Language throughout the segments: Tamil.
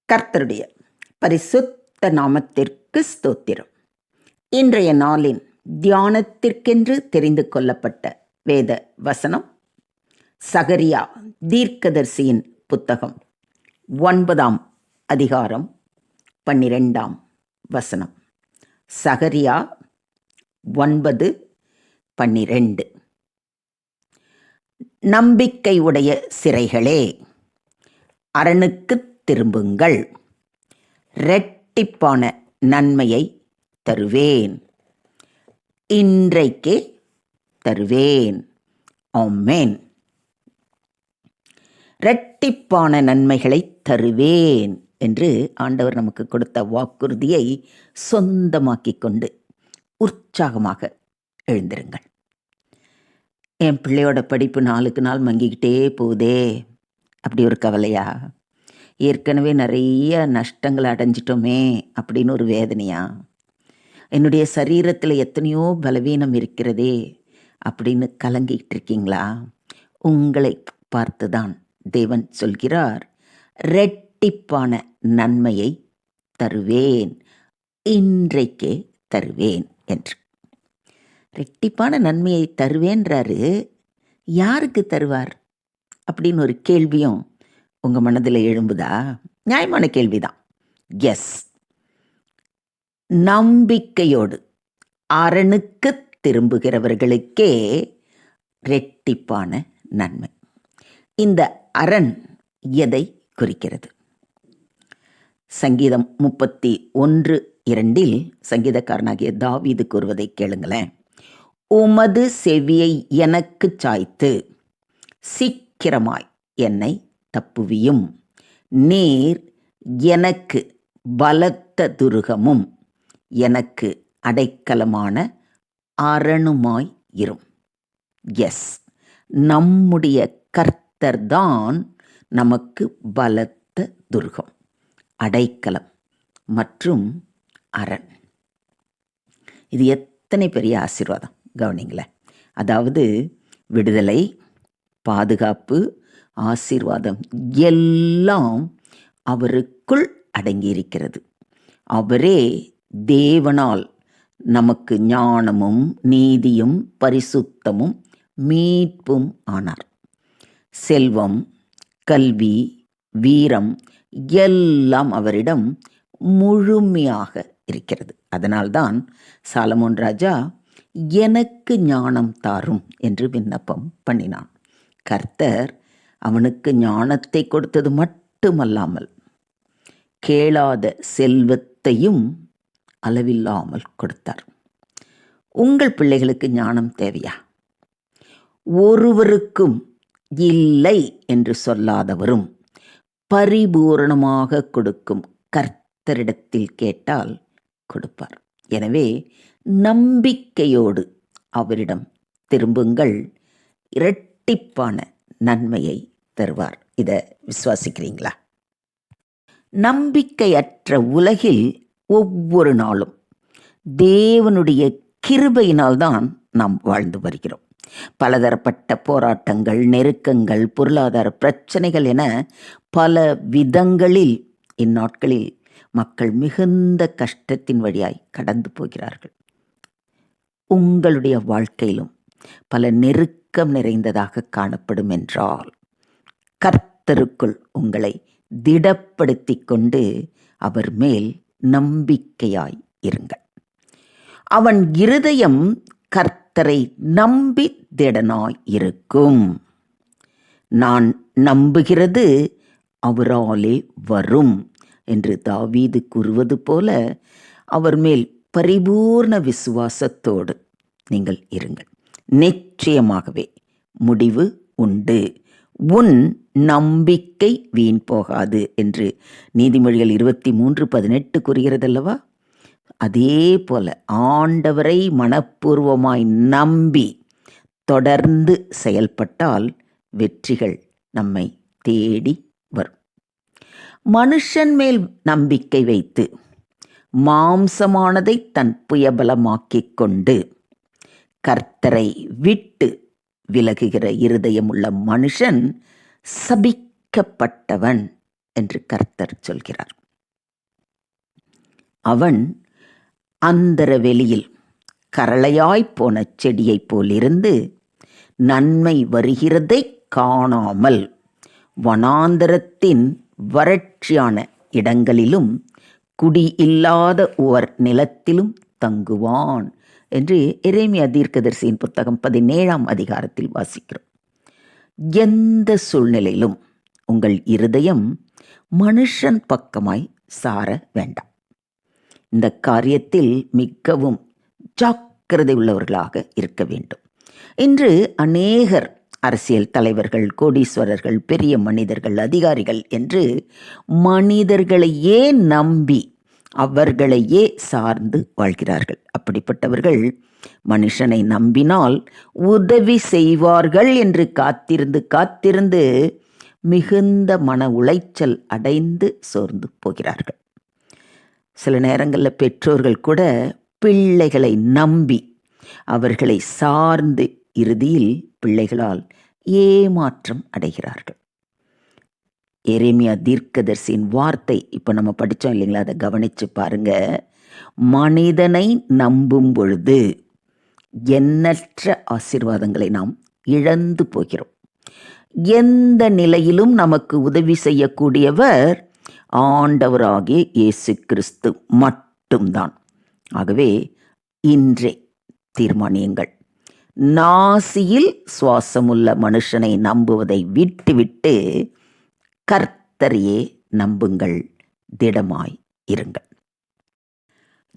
கர்த்தருடைய பரிசுத்த நாமத்திற்கு ஸ்தோத்திரம். இன்றைய நாளின் தியானத்திற்கென்று தெரிந்து கொள்ளப்பட்ட வேத வசனம் சகரியா தீர்க்கதரிசியின் புத்தகம் 9ஆம் அதிகாரம் 12ஆம் வசனம். சகரியா 9:12. நம்பிக்கையுடைய சிறைகளே, அரணுக்குத் திரும்புங்கள், இரட்டிப்பான நன்மையை தருவேன், இன்றைக்கே தருவேன். ஆமென். இரட்டிப்பான நன்மைகளை தருவேன் என்று ஆண்டவர் நமக்கு கொடுத்த வாக்குறுதியை சொந்தமாக்கிக் கொண்டு உற்சாகமாக எழுந்திருங்கள். என் பிள்ளையோட படிப்பு நாளுக்கு நாள் மங்கிக்கிட்டே போகுதே, அப்படி ஒரு கவலையா? ஏற்கனவே நிறைய நஷ்டங்களை அடைஞ்சிட்டோமே அப்படின்னு ஒரு வேதனையா? என்னுடைய சரீரத்தில் எத்தனையோ பலவீனம் இருக்கிறதே அப்படின்னு கலங்கிட்டு இருக்கீங்களா? உங்களை பார்த்துதான் தேவன் சொல்கிறார், இரட்டிப்பான நன்மையை தருவேன், இன்றைக்கே தருவேன் என்று. இரட்டிப்பான நன்மையை தருவேன்றாரு. யாருக்கு தருவார் அப்படின்னு ஒரு கேள்வியும் உங்கள் மனதில் எழும்புதா? நியாயமான கேள்விதான். எஸ், நம்பிக்கையோடு அரணுக்கு திரும்புகிறவர்களுக்கே இரட்டிப்பான நன்மை. இந்த அரண் எதை குறிக்கிறது? சங்கீதம் 31:2 சங்கீதக்காரனாகிய தாவீது கூறுவதை கேளுங்களேன். உமது செவியை எனக்கு சாய்த்து சீக்கிரமாய் என்னை தப்புவியும், நீர் எனக்கு பலத்த துருகமும் எனக்கு அடைக்கலமான அரணுமாய் இரும். எஸ், நம்முடைய கர்த்தர்தான் நமக்கு பலத்த துருகம், அடைக்கலம் மற்றும் அரண். இது எத்தனை பெரிய ஆசீர்வாதம் கவனிங்களேன். அதாவது விடுதலை, பாதுகாப்பு, ஆசீர்வாதம் எல்லாம் அவருக்குள் அடங்கியிருக்கிறது. அவரே தேவனால் நமக்கு ஞானமும் நீதியும் பரிசுத்தமும் மீட்பும் ஆனார். செல்வம், கல்வி, வீரம் எல்லாம் அவரிடம் முழுமையாக இருக்கிறது. அதனால்தான் சாலமோன் ராஜா எனக்கு ஞானம் தாரும் என்று விண்ணப்பம் பண்ணினான். கர்த்தர் அவனுக்கு ஞானத்தை கொடுத்தது மட்டுமல்லாமல் கேளாத செல்வத்தையும் அளவில்லாமல் கொடுத்தார். உங்கள் பிள்ளைகளுக்கு ஞானம் தேவையா? ஒருவருக்கும் இல்லை என்று சொல்லாதவரும் பரிபூரணமாக கொடுக்கும் கர்த்தரிடத்தில் கேட்டால் கொடுப்பார். எனவே நம்பிக்கையோடு அவரிடம் திரும்புங்கள், இரட்டிப்பான நன்மையை தருவார். இதை விசுவாசிக்கிறீங்களா? நம்பிக்கையற்ற உலகில் ஒவ்வொரு நாளும் தேவனுடைய கிருபையினால்தான் நாம் வாழ்ந்து வருகிறோம். பலதரப்பட்ட போராட்டங்கள், நெருக்கங்கள், பொருளாதார பிரச்சனைகள் என பல விதங்களில் இந்நாட்களில் மக்கள் மிகுந்த கஷ்டத்தின் வழியாய் கடந்து போகிறார்கள். உங்களுடைய வாழ்க்கையிலும் பல நெருக்கம் நிறைந்ததாக காணப்படும் என்றால் கர்த்தருக்குள் உங்களை திடப்படுத்தி கொண்டு அவர் மேல் நம்பிக்கையாய் இருங்கள். அவன் இருதயம் கர்த்தரை நம்பி திடனாய் இருக்கும். நான் நம்புகிறது அவராலே வரும் என்று தாவீது கூறுவது போல அவர் மேல் பரிபூர்ண விசுவாசத்தோடு நீங்கள் இருங்கள். நிச்சயமாகவே முடிவு உண்டு. உன் நம்பிக்கை வீண் போகாது என்று நீதிமொழிகள் 23:18 கூறுகிறதல்லவா? அதே போல ஆண்டவரை மனப்பூர்வமாய் நம்பி தொடர்ந்து செயல்பட்டால் வெற்றிகள் நம்மை தேடி வரும். மனுஷன் மேல் நம்பிக்கை வைத்து மாம்சமானதை தன் புயபலமாக்கிக் கொண்டு கர்த்தரை விட்டு விலகுகிற இருதயமுள்ள மனுஷன் சபிக்கப்பட்டவன் என்று கர்த்தர் சொல்கிறார். அவன் அந்தர வெளியில் கரளையாய்ப் போன செடியைப் போலிருந்து நன்மை வருகிறதை காணாமல் வனாந்தரத்தின் வறட்சியான இடங்களிலும் குடியில்லாத ஓர் நிலத்திலும் தங்குவான் என்று எரேமியா தீர்க்கதரிசியின் புத்தகம் 17ஆம் அதிகாரத்தில் வாசிக்கிறோம். எந்த சூழ்நிலையிலும் உங்கள் இருதயம் மனுஷன் பக்கமாய் சார வேண்டாம். இந்த காரியத்தில் மிகவும் ஜாக்கிரதை உள்ளவர்களாக இருக்க வேண்டும். இன்று அநேகர் அரசியல் தலைவர்கள், கோடீஸ்வரர்கள், பெரிய மனிதர்கள், அதிகாரிகள் என்று மனிதர்களையே நம்பி அவர்களையே சார்ந்து வாழ்கிறார்கள். அப்படிப்பட்டவர்கள் மனுஷனை நம்பினால் உதவி செய்வார்கள் என்று காத்திருந்து மிகுந்த மன உளைச்சல் அடைந்து சோர்ந்து போகிறார்கள். சில நேரங்களில் பெற்றோர்கள் கூட பிள்ளைகளை நம்பி அவர்களை சார்ந்து இறுதியில் பிள்ளைகளால் ஏமாற்றம் அடைகிறார்கள். எரேமியா தீர்க்கதரிசியின் வார்த்தை இப்போ நம்ம படித்தோம் இல்லைங்களா, அதை கவனித்து பாருங்க. மனிதனை நம்பும் பொழுது எண்ணற்ற ஆசீர்வாதங்களை நாம் இழந்து போகிறோம். எந்த நிலையிலும் நமக்கு உதவி செய்யக்கூடியவர் ஆண்டவராகிய இயேசு கிறிஸ்து மட்டும்தான். ஆகவே இன்றே தீர்மானியுங்கள், நாசியில் சுவாசமுள்ள மனுஷனை நம்புவதை விட்டுவிட்டு கர்த்தரையே நம்புங்கள், திடமாய் இருங்கள்.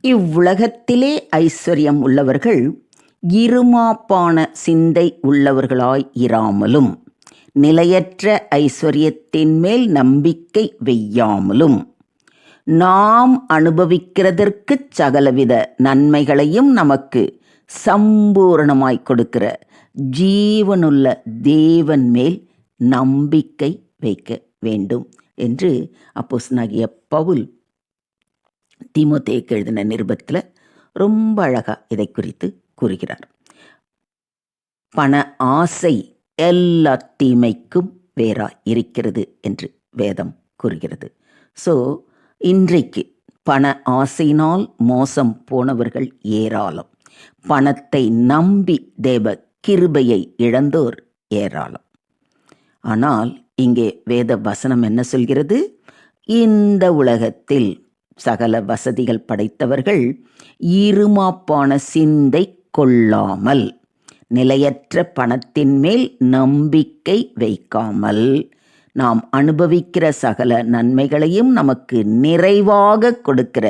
இவ்வுலகத்திலே ஐஸ்வர்யம் உள்ளவர்கள் இருமாப்பான சிந்தை உள்ளவர்களாய் இராமலும் நிலையற்ற ஐஸ்வர்யத்தின் மேல் நம்பிக்கை வையாமலும் நாம் அனுபவிக்கிறதற்கு சகலவித நன்மைகளையும் நமக்கு சம்பூரணமாய் கொடுக்கிற ஜீவனுள்ள தேவன் மேல் நம்பிக்கை வைக்க வேண்டும் என்று அப்போஸ்தலனாகிய பவுல் தீமோத்தேயுக்கு எழுதின நிருபத்தில் ரொம்ப அழகாக இதை குறித்து கூறுகிறார். பண ஆசை எல்லா தீமைக்கும் வேறாய் இருக்கிறது என்று வேதம் கூறுகிறது. ஸோ இன்றைக்கு பண ஆசையினால் மோசம் போனவர்கள் ஏராளம். பணத்தை நம்பி தேவ கிருபையை இழந்தோர் ஏராளம். ஆனால் இங்கே வேத வசனம் என்ன சொல்கிறது? இந்த உலகத்தில் சகல வசதிகள் படைத்தவர்கள் இருமாப்பான சிந்தை கொள்ளாமல், நிலையற்ற பணத்தின் மேல் நம்பிக்கை வைக்காமல், நாம் அனுபவிக்கிற சகல நன்மைகளையும் நமக்கு நிறைவாக கொடுக்கிற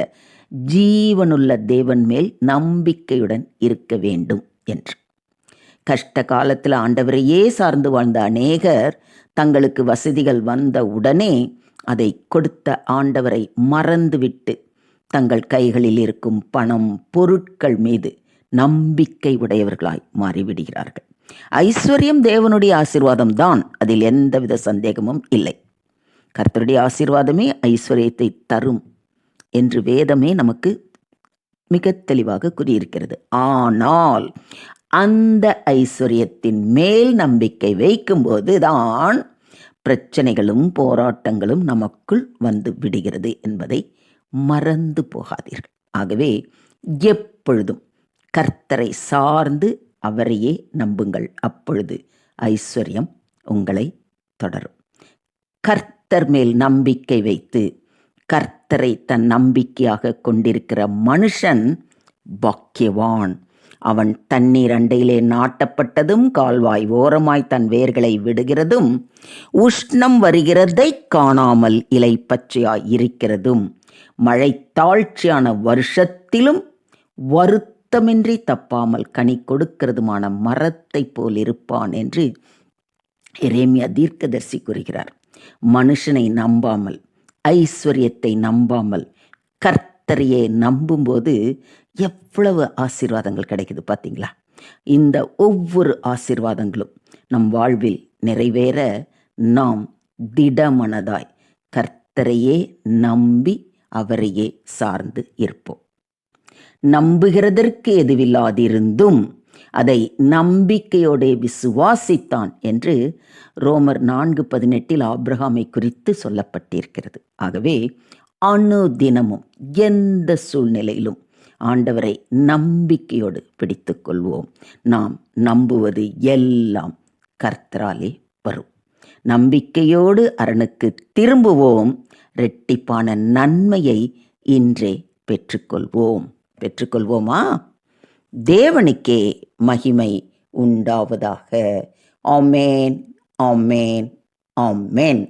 ஜீவனுள்ள தேவன் மேல் நம்பிக்கையுடன் இருக்க வேண்டும் என்று. கஷ்ட காலத்தில் ஆண்டவரையே சார்ந்து வாழ்ந்த அநேகர் தங்களுக்கு வசதிகள் வந்த உடனே அதை கொடுத்த ஆண்டவரை மறந்துவிட்டு தங்கள் கைகளில் இருக்கும் பணம், பொருட்கள் மீது நம்பிக்கை உடையவர்களாய் மாறிவிடுகிறார்கள். ஐஸ்வர்யம் தேவனுடைய ஆசீர்வாதம் தான், அதில் எந்தவித சந்தேகமும் இல்லை. கர்த்தருடைய ஆசீர்வாதமே ஐஸ்வர்யத்தை தரும் என்று வேதமே நமக்கு மிக தெளிவாக கூறியிருக்கிறது. ஆனால் அந்த ஐஸ்வர்யத்தின் மேல் நம்பிக்கை வைக்கும்போது தான் பிரச்சனைகளும் போராட்டங்களும் நமக்குள் வந்து விடுகிறது என்பதை மறந்து போகாதீர்கள். ஆகவே எப்பொழுதும் கர்த்தரை சார்ந்து அவரையே நம்புங்கள், அப்பொழுது ஐஸ்வர்யம் உங்களை தொடரும். கர்த்தர் மேல் நம்பிக்கை வைத்து கர்த்தரை தன் நம்பிக்கையாக கொண்டிருக்கிற மனுஷன் பாக்கியவான். அவன் தண்ணீர் அண்டையிலே நாட்டப்பட்டதும் கால்வாய் ஓரமாய் தன் வேர்களை விடுகிறதும் உஷ்ணம் வருகிறதை காணாமல் இலை பச்சையாய் இருக்கிறதும் மழை தாழ்ச்சியான வருஷத்திலும் வருத்தமின்றி தப்பாமல் கனி கொடுக்கிறதுமான மரத்தை போல் இருப்பான் என்று எரேமியா தீர்க்கதரிசி கூறுகிறார். மனுஷனை நம்பாமல், ஐஸ்வர்யத்தை நம்பாமல், கர்த்தரையே நம்பும்போது எவ்வளவு ஆசீர்வாதங்கள் கிடைக்குது பார்த்தீங்களா? இந்த ஒவ்வொரு ஆசீர்வாதங்களும் நம் வாழ்வில் நிறைவேற நாம் திடமனதாய் கர்த்தரையே நம்பி அவரையே சார்ந்து இருப்போம். நம்புகிறதற்கு எதுவில்லாதிருந்தும் அதை நம்பிக்கையோடு விசுவாசித்தான் என்று ரோமர் 4:18 ஆபிரகாமை குறித்து சொல்லப்பட்டிருக்கிறது. ஆகவே அனுதினமும் எந்த சூழ்நிலையிலும் ஆண்டவரை நம்பிக்கையோடு பிடித்து கொள்வோம். நாம் நம்புவது எல்லாம் கர்த்தராலே வரும். நம்பிக்கையோடு அரணுக்கு திரும்புவோம். இரட்டிப்பான நன்மையை இன்றே பெற்றுக்கொள்வோமா? தேவனுக்கே மகிமை உண்டாவதாக. ஆமென், ஆமென், ஆமென்.